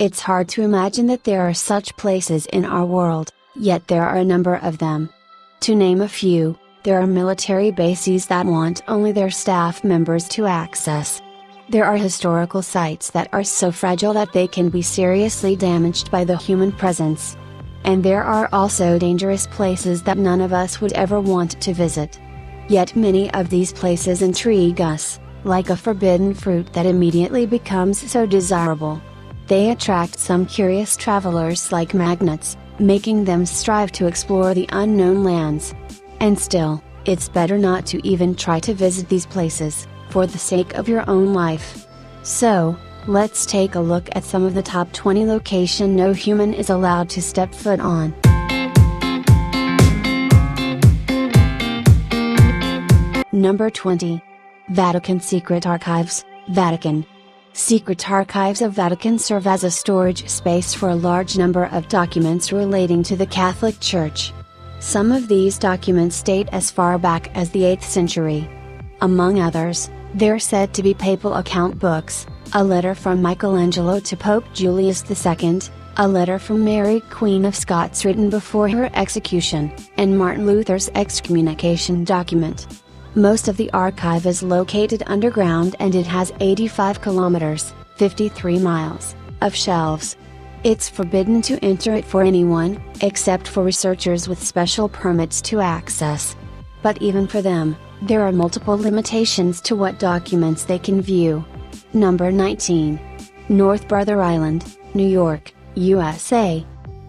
It's hard to imagine that there are such places in our world, yet there are a number of them. To name a few, there are military bases that want only their staff members to access. There are historical sites that are so fragile that they can be seriously damaged by the human presence. And there are also dangerous places that none of us would ever want to visit. Yet many of these places intrigue us, like a forbidden fruit that immediately becomes so desirable. They attract some curious travelers like magnets, making them strive to explore the unknown lands. And still, it's better not to even try to visit these places, for the sake of your own life. So, let's take a look at some of the top 20 locations no human is allowed to step foot on. Number 20. Vatican Secret Archives, Vatican. Secret Archives of Vatican serve as a storage space for a large number of documents relating to the Catholic Church. Some of these documents date as far back as the 8th century. Among others, they're said to be papal account books, a letter from Michelangelo to Pope Julius II, a letter from Mary Queen of Scots written before her execution, and Martin Luther's excommunication document. Most of the archive is located underground and it has 85 kilometers, 53 miles, of shelves. It's forbidden to enter it for anyone, except for researchers with special permits to access. But even for them, there are multiple limitations to what documents they can view. Number 19. North Brother Island, New York, USA.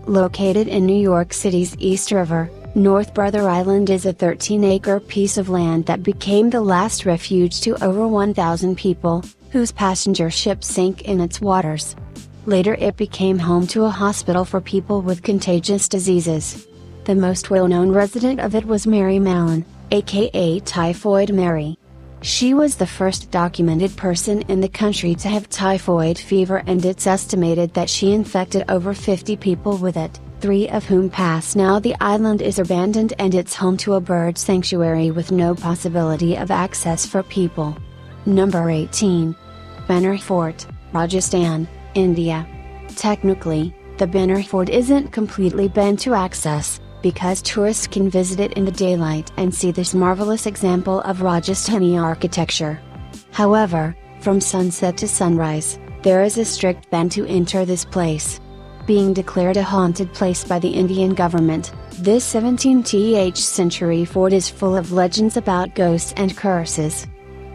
Located in New York City's East River, North Brother Island is a 13-acre piece of land that became the last refuge to over 1,000 people, whose passenger ship sank in its waters. Later it became home to a hospital for people with contagious diseases. The most well-known resident of it was Mary Mallon, aka Typhoid Mary. She was the first documented person in the country to have typhoid fever, and it's estimated that she infected over 50 people with it, 3 of whom passed. Now the island is abandoned and it's home to a bird sanctuary with no possibility of access for people. Number 18. Bhangarh Fort, Rajasthan, India. Technically, the Bhangarh Fort isn't completely banned to access, because tourists can visit it in the daylight and see this marvelous example of Rajasthani architecture. However, from sunset to sunrise, there is a strict ban to enter this place. Being declared a haunted place by the Indian government, this 17th century fort is full of legends about ghosts and curses.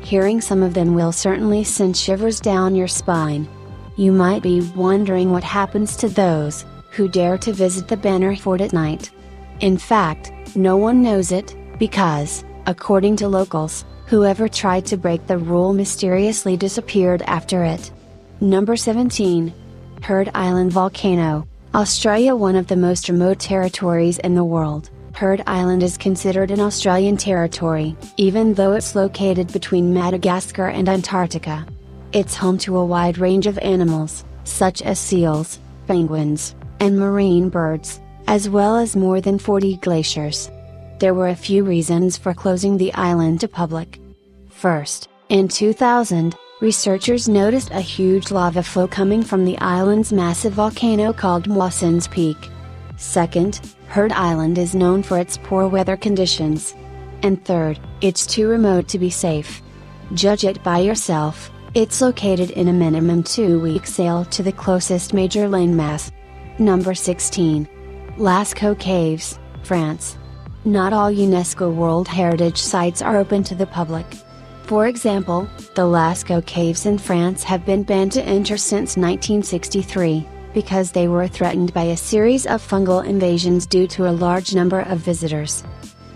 Hearing some of them will certainly send shivers down your spine. You might be wondering what happens to those who dare to visit the Bhangarh Fort at night. In fact, no one knows it, because, according to locals, whoever tried to break the rule mysteriously disappeared after it. Number 17. Heard Island Volcano, Australia. One of the most remote territories in the world, Heard Island is considered an Australian territory, even though it's located between Madagascar and Antarctica. It's home to a wide range of animals, such as seals, penguins, and marine birds, as well as more than 40 glaciers. There were a few reasons for closing the island to public. First, in 2000, researchers noticed a huge lava flow coming from the island's massive volcano called Mawson's Peak. Second, Heard Island is known for its poor weather conditions. And third, it's too remote to be safe. Judge it by yourself. It's located in a minimum 2-week sail to the closest major landmass. Number 16. Lascaux Caves, France. Not all UNESCO World Heritage Sites are open to the public. For example, the Lascaux Caves in France have been banned to enter since 1963, because they were threatened by a series of fungal invasions due to a large number of visitors.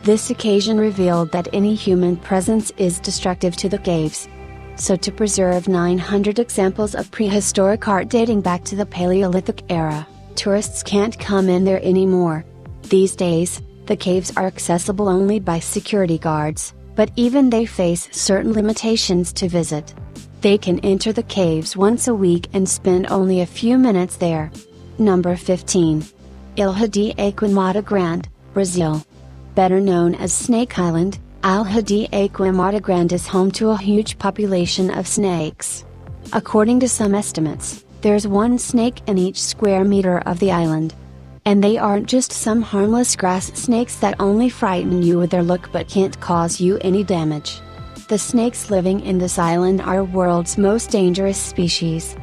This occasion revealed that any human presence is destructive to the caves. So to preserve 900 examples of prehistoric art dating back to the Paleolithic era, tourists can't come in there anymore. These days, the caves are accessible only by security guards, but even they face certain limitations to visit. They can enter the caves once a week and spend only a few minutes there. Number 15. Ilha de Queimada, Grande, Brazil. Better known as Snake Island, Ilha de Queimada is home to a huge population of snakes. According to some estimates, There's one snake in each square meter of the island. And they aren't just some harmless grass snakes that only frighten you with their look but can't cause you any damage. The snakes living in this island are world's most dangerous species.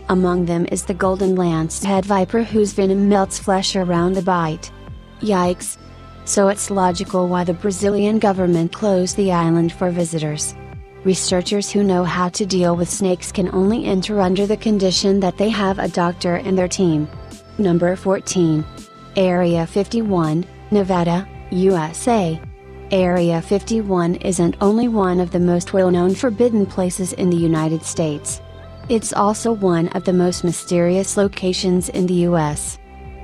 Among them is the golden lance-head viper whose venom melts flesh around the bite. Yikes! So it's logical why the Brazilian government closed the island for visitors. Researchers who know how to deal with snakes can only enter under the condition that they have a doctor in their team. Number 14. Area 51, Nevada, USA. Area 51 isn't only one of the most well-known forbidden places in the United States. It's also one of the most mysterious locations in the US.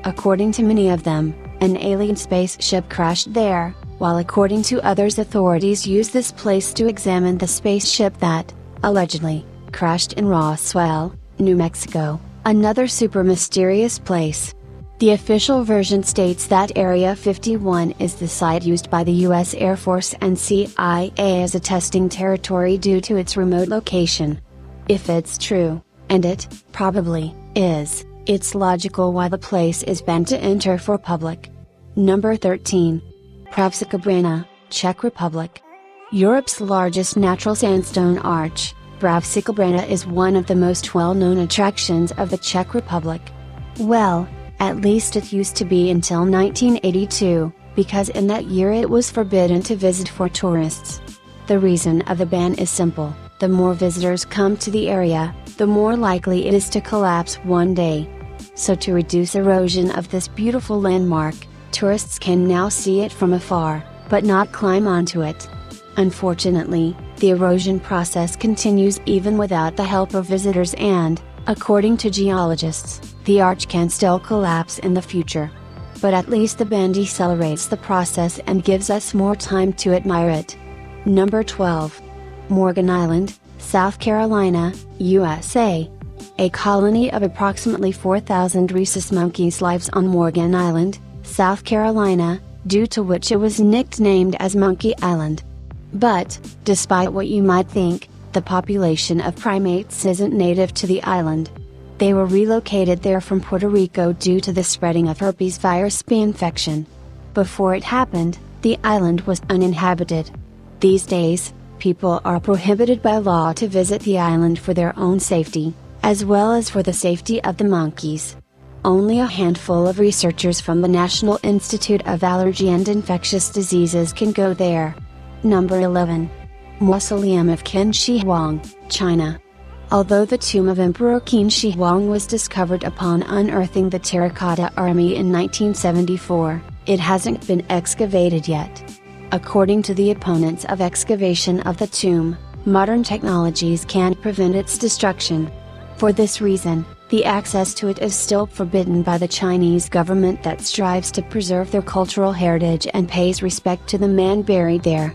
According to many of them, an alien spaceship crashed there, while according to others authorities used this place to examine the spaceship that, allegedly, crashed in Roswell, New Mexico, another super mysterious place. The official version states that Area 51 is the site used by the US Air Force and CIA as a testing territory due to its remote location. If it's true, and it probably is, it's logical why the place is banned to enter for public. Number 13. Pravcicka Brana, Czech Republic. Europe's largest natural sandstone arch, Pravcicka Brana is one of the most well-known attractions of the Czech Republic. Well, at least it used to be until 1982, because in that year it was forbidden to visit for tourists. The reason of the ban is simple: the more visitors come to the area, the more likely it is to collapse one day. So to reduce erosion of this beautiful landmark, tourists can now see it from afar, but not climb onto it. Unfortunately, the erosion process continues even without the help of visitors and, according to geologists, the arch can still collapse in the future. But at least the ban decelerates the process and gives us more time to admire it. Number 12. Morgan Island, South Carolina, USA. A colony of approximately 4,000 rhesus monkeys lives on Morgan Island, South Carolina, due to which it was nicknamed as Monkey Island. But, despite what you might think, the population of primates isn't native to the island. They were relocated there from Puerto Rico due to the spreading of herpes virus B infection. Before it happened, the island was uninhabited. These days, people are prohibited by law to visit the island for their own safety, as well as for the safety of the monkeys. Only a handful of researchers from the National Institute of Allergy and Infectious Diseases can go there. Number 11. Mausoleum of Qin Shi Huang, China. Although the tomb of Emperor Qin Shi Huang was discovered upon unearthing the Terracotta Army in 1974, it hasn't been excavated yet. According to the opponents of excavation of the tomb, modern technologies can't prevent its destruction. For this reason, the access to it is still forbidden by the Chinese government that strives to preserve their cultural heritage and pays respect to the man buried there.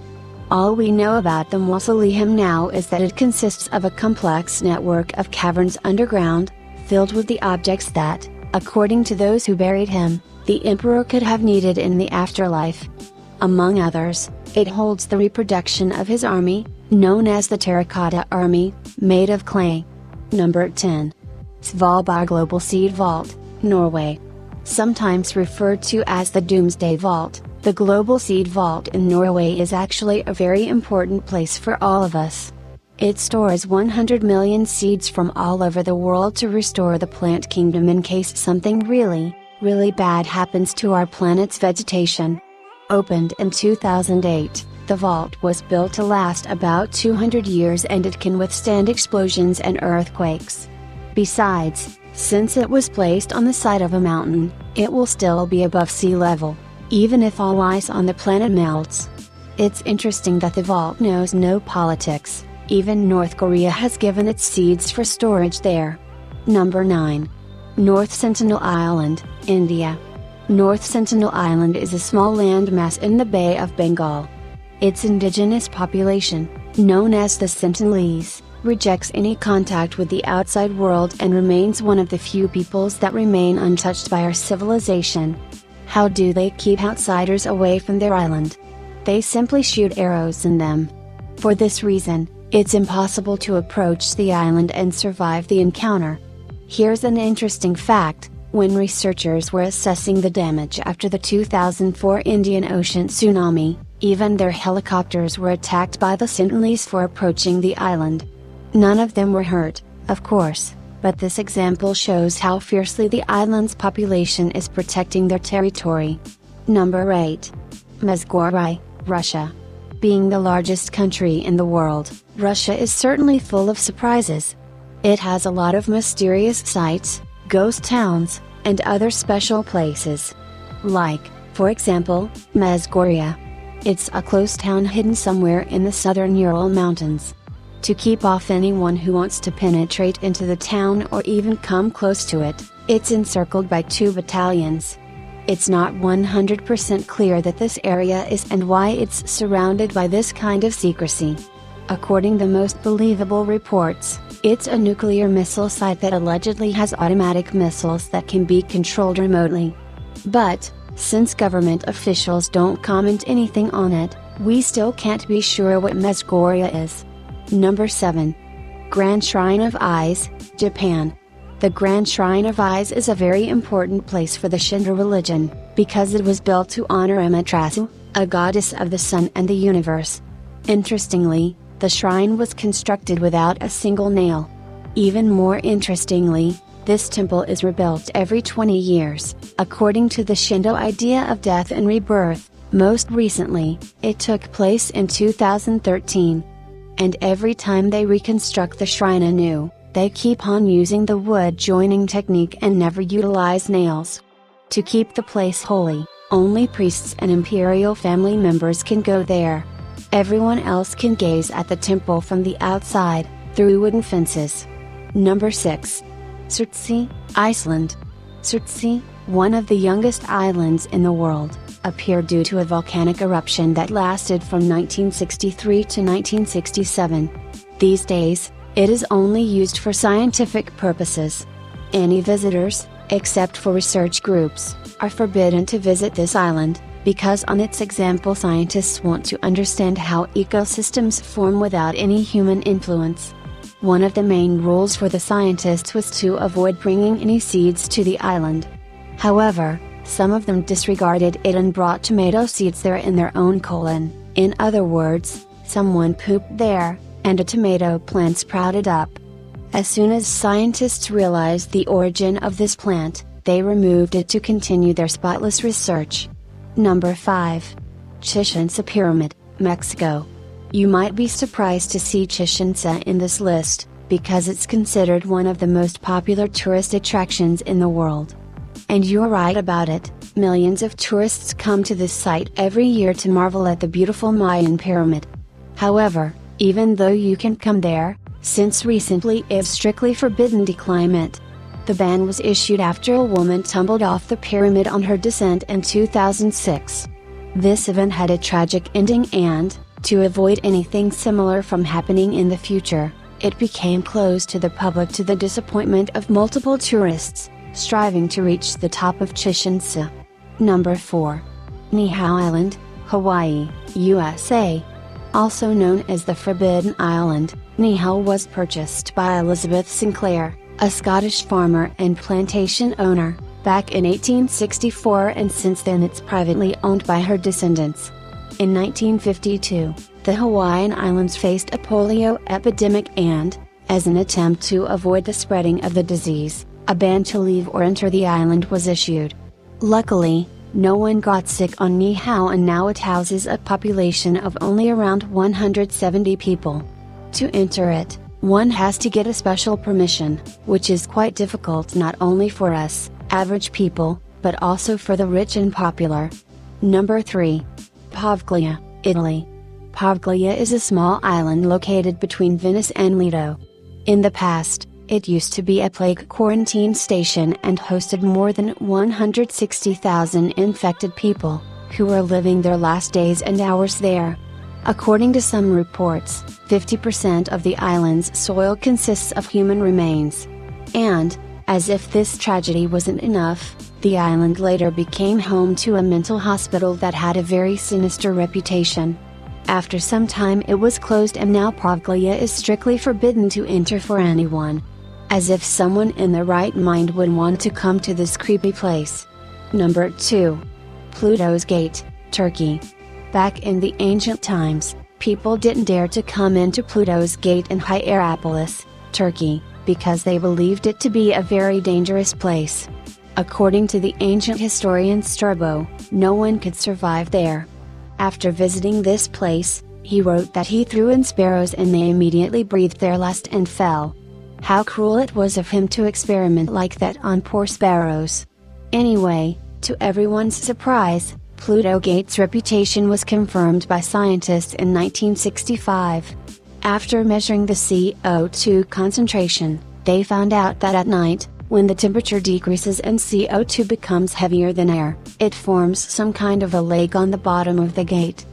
All we know about the mausoleum now is that it consists of a complex network of caverns underground, filled with the objects that, according to those who buried him, the emperor could have needed in the afterlife. Among others, it holds the reproduction of his army, known as the Terracotta Army, made of clay. Number 10. Svalbard Global Seed Vault, Norway. Sometimes referred to as the Doomsday Vault, the Global Seed Vault in Norway is actually a very important place for all of us. It stores 100 million seeds from all over the world to restore the plant kingdom in case something really, really bad happens to our planet's vegetation. Opened in 2008, the vault was built to last about 200 years and it can withstand explosions and earthquakes. Besides, since it was placed on the side of a mountain, it will still be above sea level, even if all ice on the planet melts. It's interesting that the vault knows no politics, even North Korea has given its seeds for storage there. Number 9. North Sentinel Island, India. North Sentinel Island is a small landmass in the Bay of Bengal. Its indigenous population, known as the Sentinelese, rejects any contact with the outside world and remains one of the few peoples that remain untouched by our civilization. How do they keep outsiders away from their island? They simply shoot arrows in them. For this reason, it's impossible to approach the island and survive the encounter. Here's an interesting fact: when researchers were assessing the damage after the 2004 Indian Ocean tsunami, even their helicopters were attacked by the Sentinels for approaching the island. None of them were hurt, of course, but this example shows how fiercely the island's population is protecting their territory. Number 8. Mezhgorye, Russia. Being the largest country in the world, Russia is certainly full of surprises. It has a lot of mysterious sites, ghost towns, and other special places. Like, for example, Mezhgorye. It's a closed town hidden somewhere in the southern Ural Mountains. To keep off anyone who wants to penetrate into the town or even come close to it, it's encircled by 2 battalions. It's not 100% clear that this area is and why it's surrounded by this kind of secrecy. According to most believable reports, it's a nuclear missile site that allegedly has automatic missiles that can be controlled remotely. But, since government officials don't comment anything on it, we still can't be sure what Mezhgorye is. Number 7. Grand Shrine of Ise, Japan. The Grand Shrine of Ise is a very important place for the Shinto religion, because it was built to honor Amaterasu, a goddess of the sun and the universe. Interestingly, the shrine was constructed without a single nail. Even more interestingly, this temple is rebuilt every 20 years, according to the Shinto idea of death and rebirth. Most recently, it took place in 2013. And every time they reconstruct the shrine anew, they keep on using the wood joining technique and never utilize nails. To keep the place holy, only priests and imperial family members can go there. Everyone else can gaze at the temple from the outside, through wooden fences. Number 6. SURTSEY, Iceland. SURTSEY, one of the youngest islands in the world, appeared due to a volcanic eruption that lasted from 1963 to 1967. These days, it is only used for scientific purposes. Any visitors, except for research groups, are forbidden to visit this island, because on its example scientists want to understand how ecosystems form without any human influence. One of the main rules for the scientists was to avoid bringing any seeds to the island. However, some of them disregarded it and brought tomato seeds there in their own colon. In other words, someone pooped there, and a tomato plant sprouted up. As soon as scientists realized the origin of this plant, they removed it to continue their spotless research. Number 5. Chichen Pyramid, Mexico. You might be surprised to see Chichen in this list, because it's considered one of the most popular tourist attractions in the world. And you're right about it, millions of tourists come to this site every year to marvel at the beautiful Mayan pyramid. However, even though you can come there, since recently it's strictly forbidden to climb it. The ban was issued after a woman tumbled off the pyramid on her descent in 2006. This event had a tragic ending and, to avoid anything similar from happening in the future, it became closed to the public to the disappointment of multiple tourists, striving to reach the top of Chichen. Number 4. Niihau Island, Hawaii, USA. Also known as the Forbidden Island, Niihau was purchased by Elizabeth Sinclair, a Scottish farmer and plantation owner, back in 1864, and since then it's privately owned by her descendants. In 1952, the Hawaiian Islands faced a polio epidemic and, as an attempt to avoid the spreading of the disease, a ban to leave or enter the island was issued. Luckily, no one got sick on Niihau, and now it houses a population of only around 170 people. To enter it, one has to get a special permission, which is quite difficult not only for us, average people, but also for the rich and popular. Number 3. Poveglia, Italy. Poveglia is a small island located between Venice and Lido. In the past, it used to be a plague quarantine station and hosted more than 160,000 infected people, who were living their last days and hours there. According to some reports, 50% of the island's soil consists of human remains. And, as if this tragedy wasn't enough, the island later became home to a mental hospital that had a very sinister reputation. After some time it was closed, and now Poveglia is strictly forbidden to enter for anyone. As if someone in their right mind would want to come to this creepy place. Number 2. Pluto's Gate, Turkey. Back in the ancient times, people didn't dare to come into Pluto's Gate in Hierapolis, Turkey, because they believed it to be a very dangerous place. According to the ancient historian Strabo, no one could survive there. After visiting this place, he wrote that he threw in sparrows and they immediately breathed their lust and fell. How cruel it was of him to experiment like that on poor sparrows. Anyway, to everyone's surprise, Pluto Gate's reputation was confirmed by scientists in 1965. After measuring the CO2 concentration, they found out that at night, when the temperature decreases and CO2 becomes heavier than air, it forms some kind of a lake on the bottom of the gate.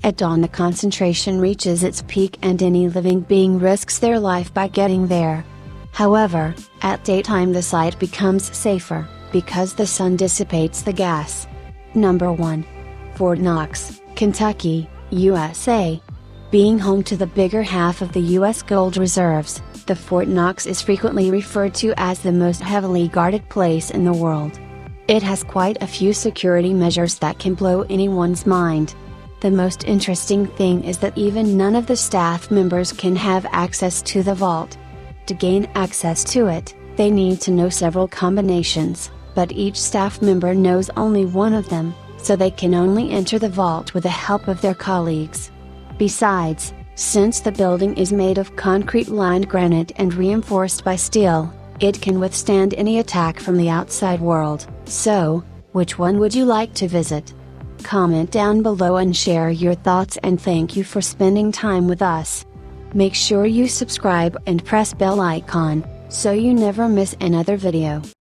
At dawn the concentration reaches its peak and any living being risks their life by getting there. However, at daytime the site becomes safer, because the sun dissipates the gas. Number 1. Fort Knox, Kentucky, USA. Being home to the bigger half of the U.S. gold reserves, the Fort Knox is frequently referred to as the most heavily guarded place in the world. It has quite a few security measures that can blow anyone's mind. The most interesting thing is that even none of the staff members can have access to the vault. To gain access to it, they need to know several combinations, but each staff member knows only one of them, so they can only enter the vault with the help of their colleagues. Besides, since the building is made of concrete-lined granite and reinforced by steel, it can withstand any attack from the outside world. So, which one would you like to visit? Comment down below and share your thoughts, and thank you for spending time with us. Make sure you subscribe and press bell icon, so you never miss another video.